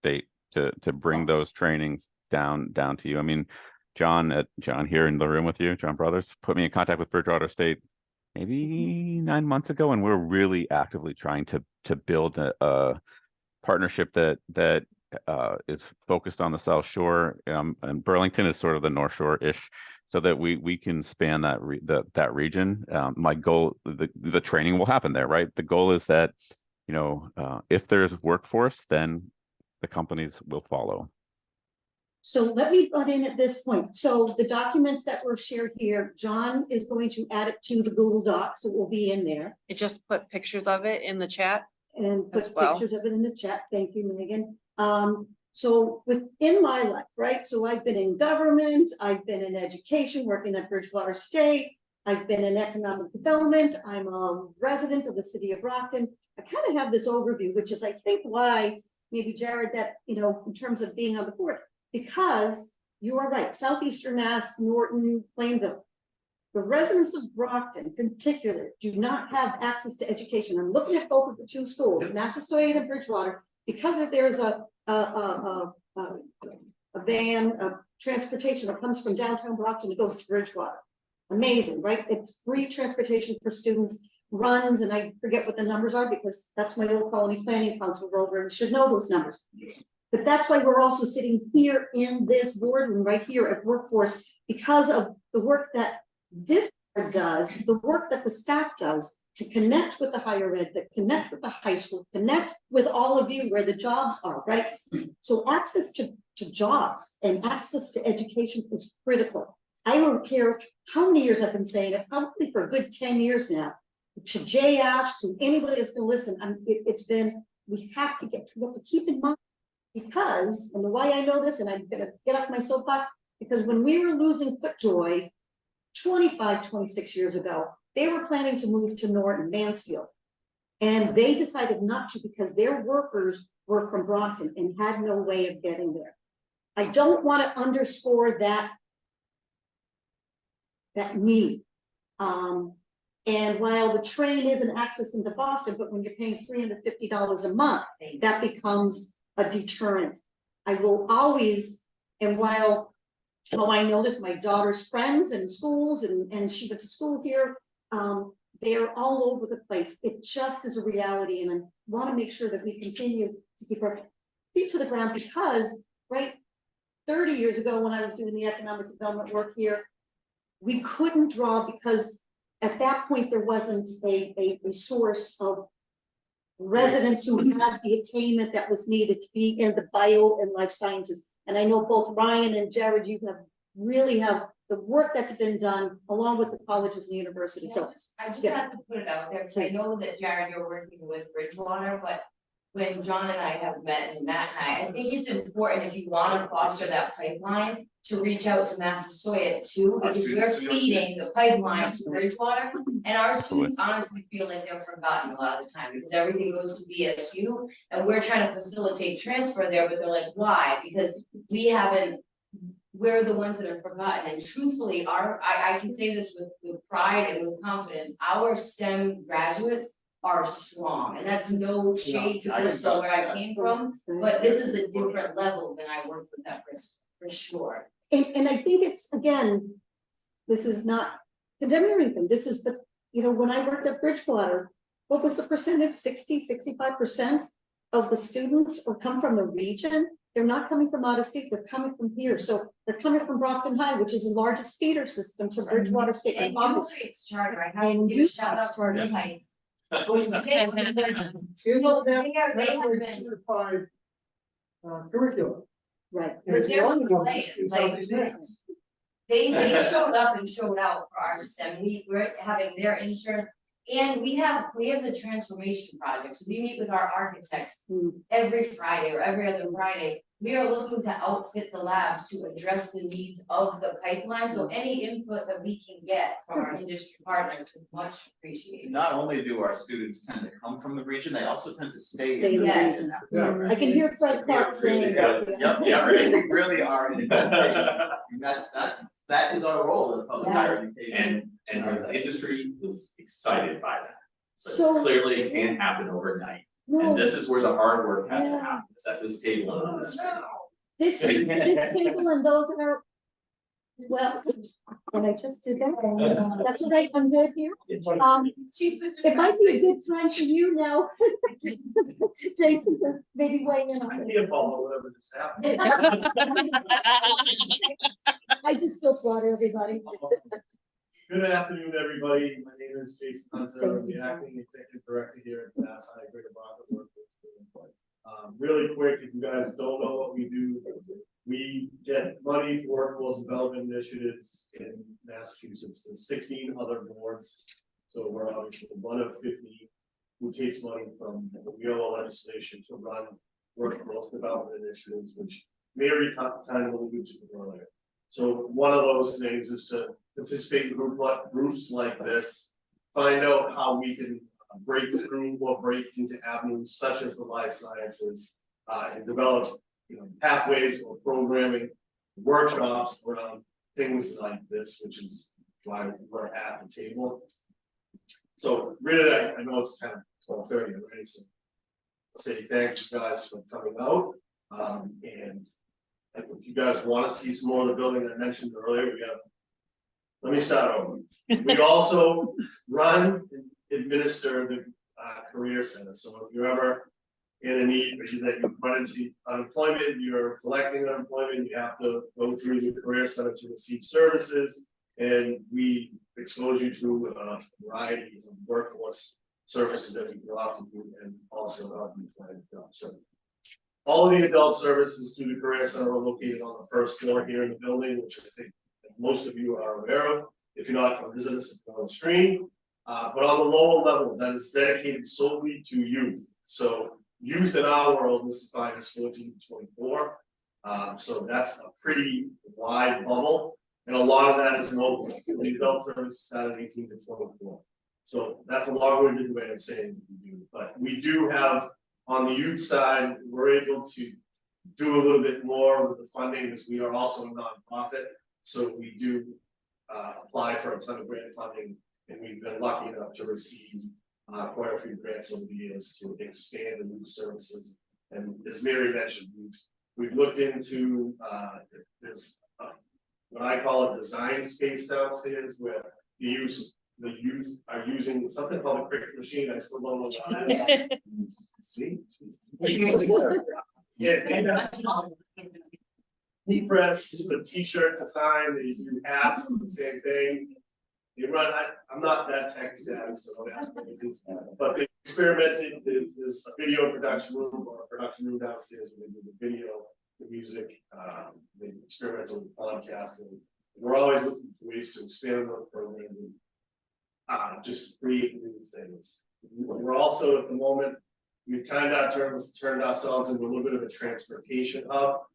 State to bring those trainings down to you. I mean, John here in the room with you, John Brothers, put me in contact with Bridgewater State maybe 9 months ago, and we're really actively trying to build a partnership that is focused on the South Shore, and Burlington is sort of the North Shore-ish so that we can span that region. My goal, the training will happen there, right? The goal is that, if there's workforce, then the companies will follow.
So let me butt in at this point. So the documents that were shared here, John is going to add it to the Google Docs, so it will be in there.
It just put pictures of it in the chat.
And
As
put
well.
pictures of it in the chat. Thank you, Megan. So within my life, right? So I've been in government, I've been in education, working at Bridgewater State. I've been in economic development. I'm a resident of the city of Brockton. I kind of have this overview, which is I think why maybe Jared, that, in terms of being on the board, because you are right, Southeastern Mass, Norton, Plainville. The residents of Brockton in particular do not have access to education. I'm looking at both of the two schools, Massasoit and Bridgewater, because there's a van, a transportation that comes from downtown Brockton that goes to Bridgewater. Amazing, right? It's free transportation for students, runs, and I forget what the numbers are because that's my old Colony Planning Council rover and should know those numbers. But that's why we're also sitting here in this boardroom right here at Workforce, because of the work that this board does, the work that the staff does to connect with the higher ed, that connect with the high school, connect with all of you where the jobs are, right? So access to jobs and access to education is critical. I don't care how many years I've been saying it, probably for a good 10 years now, to Jay Ash, to anybody that's gonna listen, it's been, we have to keep in mind, because, and the why I know this, and I'm gonna get off my soapbox, because when we were losing FootJoy 25, 26 years ago, they were planning to move to Norton, Mansfield. And they decided not to because their workers were from Brockton and had no way of getting there. I don't want to underscore that need. And while the train isn't access into Boston, but when you're paying $350 a month, that becomes a deterrent. I will always, and while I know this, my daughter's friends and schools, and she went to school here, they're all over the place. It just is a reality, and I want to make sure that we continue to keep our feet to the ground because, right, 30 years ago when I was doing the economic development work here, we couldn't draw because at that point there wasn't a source of residents who had the attainment that was needed to be in the bio and life sciences. And I know both Ryan and Jared, you have really have the work that's been done along with the colleges and universities. So
I just have to put it out there, because I know that Jared, you're working with Bridgewater, but when John and I have met, and Matt and I think it's important if you want to foster that pipeline to reach out to Massasoit too, because we're feeding the pipeline to Bridgewater. And our students honestly feel like they're forgotten a lot of the time because everything goes to BSU and we're trying to facilitate transfer there, but they're like, why? Because we're the ones that are forgotten. And truthfully, I can say this with pride and with confidence, our STEM graduates are strong. And that's no shade to Bristol where I came from, but this is a different level than I worked with at Bristol, for sure.
And I think it's, again, this is not condemning or anything. This is the, when I worked at Bridgewater, what was the percentage? 65% of the students come from the region. They're not coming from out of state, they're coming from here. So they're coming from Brockton High, which is the largest feeder system to Bridgewater State.
And New Heights Charter, I have to give a shout out to New Heights.
Certified curriculum.
Right.
And it's the only one
Like,
in Southeast Mass.
They showed up and showed out for our STEM. We're having their intern. And we have the transformation projects. We meet with our architects every Friday or every other Friday. We are looking to outfit the labs to address the needs of the pipeline. So any input that we can get from our industry partners is much appreciated.
Not only do our students tend to come from the region, they also tend to stay
Stay
in the
yes.
region.
Yeah.
I can hear Fred Clark saying.
They really are investing. And that is our role in public higher education.
And the industry is excited by that. But
So-
clearly it can't happen overnight.
No,
And this is where the hard work has to
Yeah.
happen, it's at this table and on this screen.
this table and those that are Well, and I just did that. That's all right, I'm good here. It might be a good time for you now. Jason, to maybe weigh in
I
on it.
can't follow whatever just happened.
I just feel for everybody.
Good afternoon, everybody. My name is Jason Hunter. I'm the acting executive director here at Mass High Greater Boston. Really quick, if you guys don't know what we do, we get money for workforce development initiatives in Massachusetts. There's 16 other boards. So we're obviously one of 50 who takes money from the WIOA legislation to run workforce development initiatives, which Mary kind of alluded to earlier. So one of those things is to participate in groups like this, find out how we can break through or break into avenues such as the life sciences, and develop, pathways or programming workshops around things like this, which is why we're at the table. So really, I know it's kind of 12:30 already, so I'll say thank you guys for coming out. And if you guys want to see some more of the building I mentioned earlier, let me start over. We also run and administer the career center. So if you're ever in a need, that you run into unemployment, you're collecting unemployment, you have to go through the career center to receive services. And we expose you to a variety of workforce services that we can offer you and also help you find jobs. So all of the adult services through the career center are located on the first floor here in the building, which I think most of you are aware of. If you're not, come visit us on the screen. But on the lower level, that is dedicated solely to youth. So youth in our world is defined as 14 to 24. So that's a pretty wide bubble. And a lot of that is mobile. The adult services start at 18 to 24. So that's a long-winded way of saying we do. But we do have, on the youth side, we're able to do a little bit more with the funding because we are also a nonprofit. So we do apply for a ton of grant funding, and we've been lucky enough to receive quite a few grants over the years to expand the new services. And as Mary mentioned, we've looked into this what I call a design space downstairs, where the youth are using something called a cricket machine. I still don't know what that is. See? Yeah. Heat press, a t-shirt design, they do hats, the same thing. They run, I'm not that tech savvy, so don't ask me what it is. But they experimented, there's a video production room or a production room downstairs where they do the video, the music, they experimented with podcasting. We're always looking for ways to expand the program and just create new things. We're also at the moment, we've kind of turned ourselves into a little bit of a transportation hub.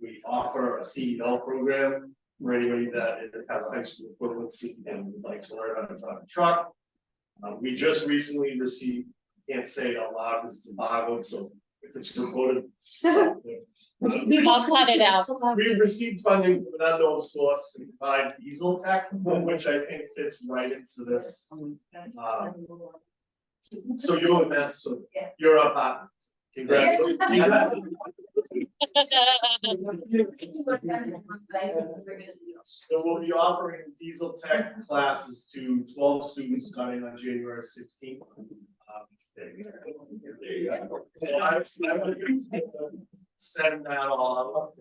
We offer a CDL program for anybody that has a high school equivalency and would like to learn how to drive a truck. We just recently received, can't say it out loud because it's embargoed, so if it's recorded.
I'll cut it out.
We received funding from an unknown source to provide diesel tech, which I think fits right into this. So you're with us, so you're up hot. Congratulations. So we'll be offering diesel tech classes to 12 students starting on January 16th. There you go. So I would send that all up.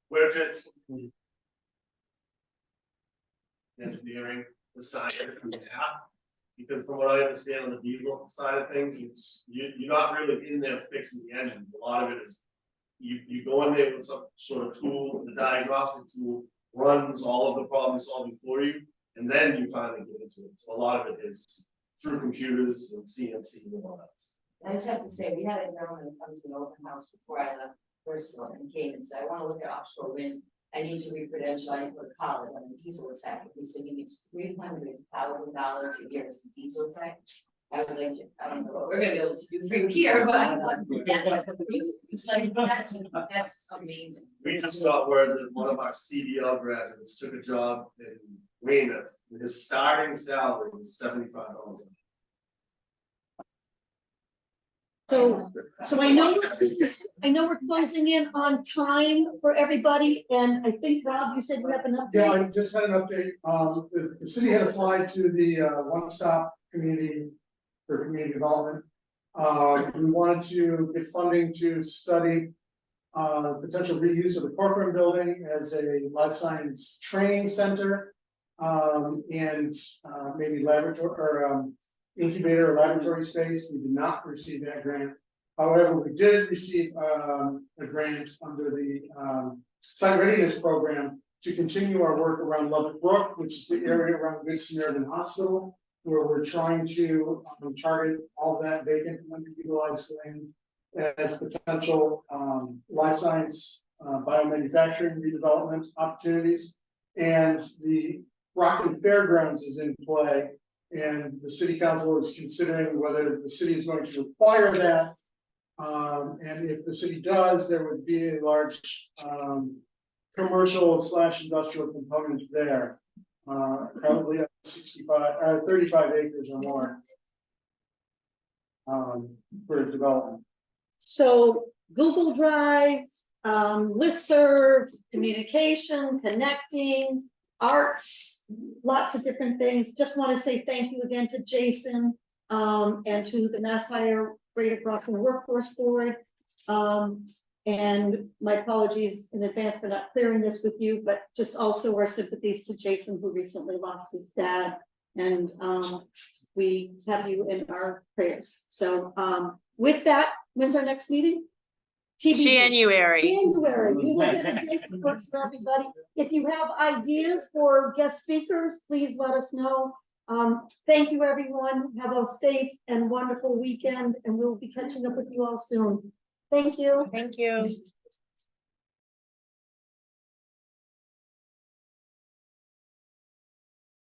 We're just engineering the science and math. Because from what I understand on the diesel side of things, you're not really in there fixing the engine. A lot of it is you go in there with some sort of tool, the diagnostic tool runs all of the problem solving for you, and then you finally get into it. So a lot of it is through computers and CNC and all that.
I just have to say, we had a gentleman come to the open house before I left Bristol and came and said, I want to look at offshore wind. I need to re-credential, I need to go to college, I'm a diesel tech. He said, he needs $300,000 a year as a diesel tech. I was like, I don't know what we're gonna be able to do for you here, but I thought, it's like, that's amazing.
We just got word that one of our CDL graduates took a job in Weymouth, and his starting salary was $75 an hour.
So, so I know we're closing in on time for everybody, and I think, Rob, you said you have an
Yeah,
update?
I just had an update. The city had applied to the one-stop community for community development. We wanted to get funding to study potential reuse of the Corcoran building as a life science training center. And maybe laboratory or incubator or laboratory space. We did not receive that grant. However, we did receive a grant under the site readiness program to continue our work around Lubbock Brook, which is the area around Good Samaritan Hospital, where we're trying to target all that vacant and underutilized land as potential life science biomanufacturing redevelopment opportunities. And the Rockland Fairgrounds is in play, and the city council is considering whether the city is going to require that. And if the city does, there would be a large commercial / industrial component there. Probably 35 acres or more for development.
So Google Drive, listserv, communication, connecting, arts, lots of different things. Just want to say thank you again to Jason and to the Mass Hire Greater Brockton Workforce Board. And my apologies in advance for not clearing this with you, but just also our sympathies to Jason, who recently lost his dad. And we have you in our prayers. So with that, when's our next meeting? TBD.
January.
January. We will get a taste of works for everybody. If you have ideas for guest speakers, please let us know. Thank you, everyone. Have a safe and wonderful weekend, and we'll be catching up with you all soon. Thank you.
Thank you.